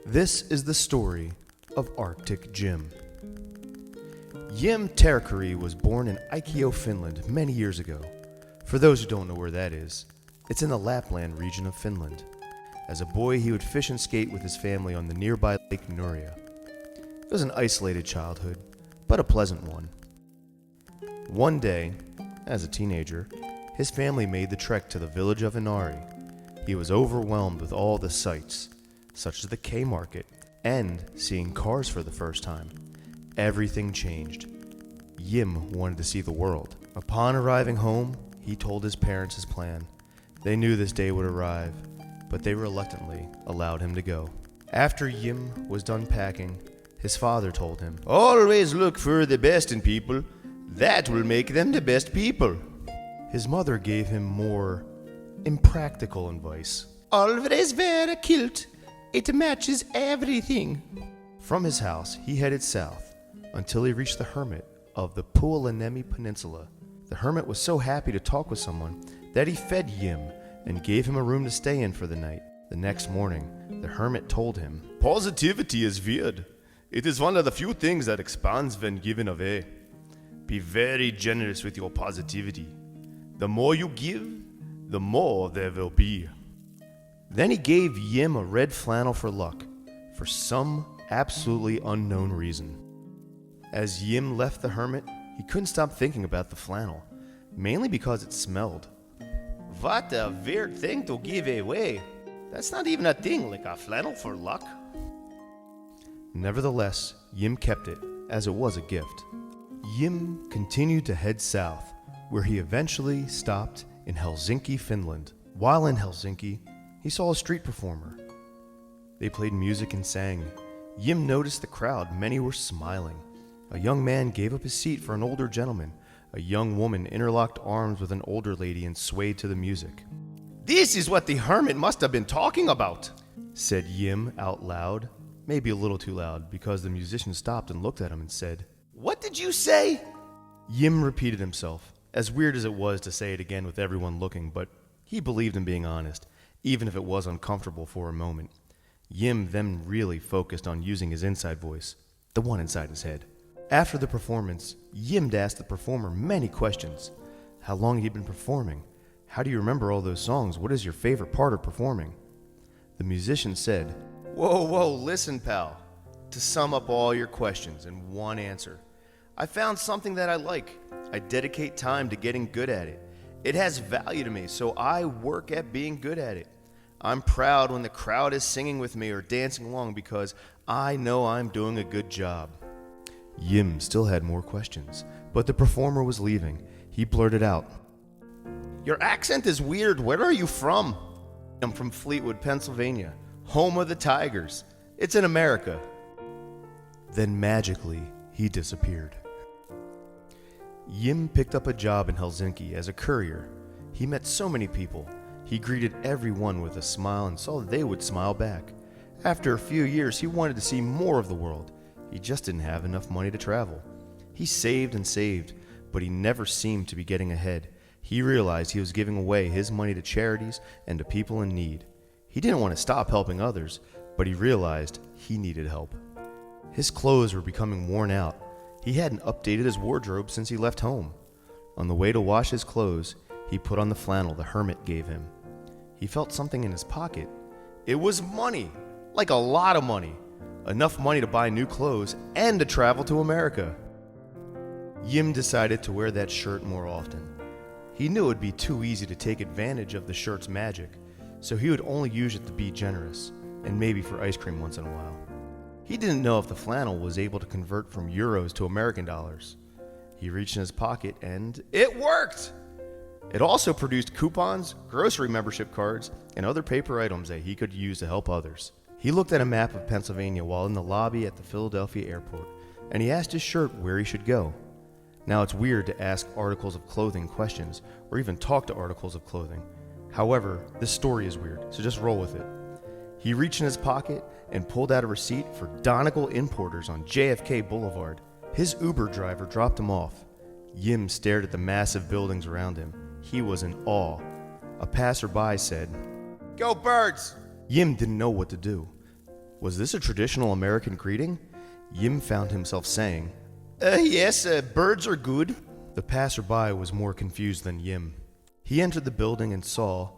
This is the story of Arctic Jim. Jim Terkari was born in Aikio, Finland many years ago. For those who don't know where that is, it's in the Lapland region of Finland. As a boy, he would fish and skate with his family on the nearby Lake Nuria. It was an isolated childhood, but a pleasant one. One day, as a teenager, his family made the trek to the village of Inari. He was overwhelmed with all the sights, such as the K-Market, and seeing cars for the first time. Everything changed. Jim wanted to see the world. Upon arriving home, he told his parents his plan. They knew this day would arrive, but they reluctantly allowed him to go. After Jim was done packing, his father told him, "Always look for the best in people. That will make them the best people." His mother gave him more impractical advice. "Always wear a kilt. It matches everything." From his house, he headed south until he reached the hermit of the Puolanemi Peninsula. The hermit was so happy to talk with someone that he fed Jim and gave him a room to stay in for the night. The next morning, the hermit told him, "Positivity is weird. It is one of the few things that expands when given away. Be very generous with your positivity. The more you give, the more there will be." Then he gave Jim a red flannel for luck, for some absolutely unknown reason. As Jim left the hermit, he couldn't stop thinking about the flannel, mainly because it smelled. What a weird thing to give away. That's not even a thing, like a flannel for luck. Nevertheless, Jim kept it, as it was a gift. Jim continued to head south, where he eventually stopped in Helsinki, Finland. While in Helsinki, he saw a street performer. They played music and sang. Jim noticed the crowd. Many were smiling. A young man gave up his seat for an older gentleman. A young woman interlocked arms with an older lady and swayed to the music. "This is what the hermit must have been talking about," said Jim out loud. Maybe a little too loud, because the musician stopped and looked at him and said, "What did you say?" Jim repeated himself, as weird as it was to say it again with everyone looking, but he believed in being honest, even if it was uncomfortable for a moment. Jim then really focused on using his inside voice, the one inside his head. After the performance, Jim asked the performer many questions. How long he'd been performing? How do you remember all those songs? What is your favorite part of performing? The musician said, Whoa, listen, pal. To sum up all your questions in one answer, I found something that I like. I dedicate time to getting good at it. It has value to me, so I work at being good at it. I'm proud when the crowd is singing with me or dancing along because I know I'm doing a good job. Jim still had more questions, but the performer was leaving. He blurted out, "Your accent is weird. Where are you from?" "I'm from Fleetwood, Pennsylvania, home of the Tigers. It's in America." Then magically, he disappeared. Jim picked up a job in Helsinki as a courier. He met so many people. He greeted everyone with a smile and saw that they would smile back. After a few years, he wanted to see more of the world. He just didn't have enough money to travel. He saved and saved, but he never seemed to be getting ahead. He realized he was giving away his money to charities and to people in need. He didn't want to stop helping others, but he realized he needed help. His clothes were becoming worn out. He hadn't updated his wardrobe since he left home. On the way to wash his clothes, he put on the flannel the hermit gave him. He felt something in his pocket. It was money, like a lot of money. Enough money to buy new clothes and to travel to America. Jim decided to wear that shirt more often. He knew it would be too easy to take advantage of the shirt's magic, so he would only use it to be generous, and maybe for ice cream once in a while. He didn't know if the flannel was able to convert from euros to American dollars. He reached in his pocket and it worked! It also produced coupons, grocery membership cards, and other paper items that he could use to help others. He looked at a map of Pennsylvania while in the lobby at the Philadelphia airport, and he asked his shirt where he should go. Now, it's weird to ask articles of clothing questions or even talk to articles of clothing. However, this story is weird, so just roll with it. He reached in his pocket and pulled out a receipt for Donegal Importers on JFK Boulevard. His Uber driver dropped him off. Jim stared at the massive buildings around him. He was in awe. A passerby said, "Go Birds!" Jim didn't know what to do. Was this a traditional American greeting? Yim found himself saying, Yes, birds are good. The passerby was more confused than Yim. He entered the building and saw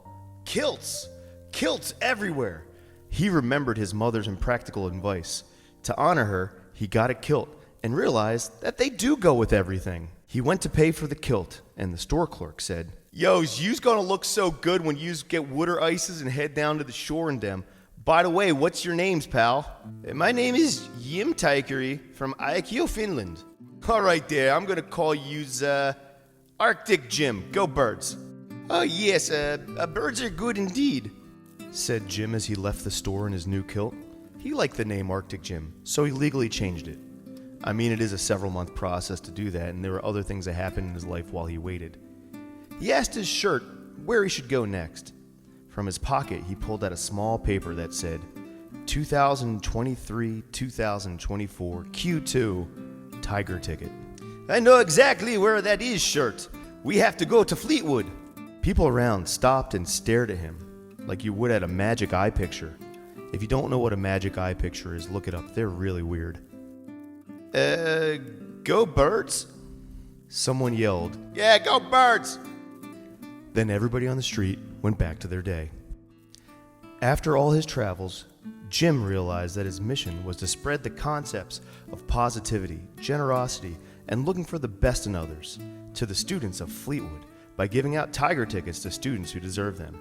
kilts! Kilts everywhere! He remembered his mother's impractical advice. To honor her, he got a kilt and realized that they do go with everything. He went to pay for the kilt, and the store clerk said, you's gonna look so good when yous get water ices and head down to the shore in them. By the way, what's your names, pal? My name is Yim Taikeri from Aikio, Finland. All right there, I'm gonna call yous, Arctic Jim. Go birds. Oh yes, birds are good indeed, said Jim as he left the store in his new kilt. He liked the name Arctic Jim, so he legally changed it. I mean, it is a several-month process to do that, and there were other things that happened in his life while he waited. He asked his shirt where he should go next. From his pocket, he pulled out a small paper that said, 2023-2024 Q2 Tiger Ticket. I know exactly where that is, shirt. We have to go to Fleetwood. People around stopped and stared at him, like you would at a magic eye picture. If you don't know what a magic eye picture is, look it up. They're really weird. Go birds? Someone yelled, Yeah, go birds! Then everybody on the street went back to their day. After all his travels, Jim realized that his mission was to spread the concepts of positivity, generosity, and looking for the best in others to the students of Fleetwood by giving out tiger tickets to students who deserve them.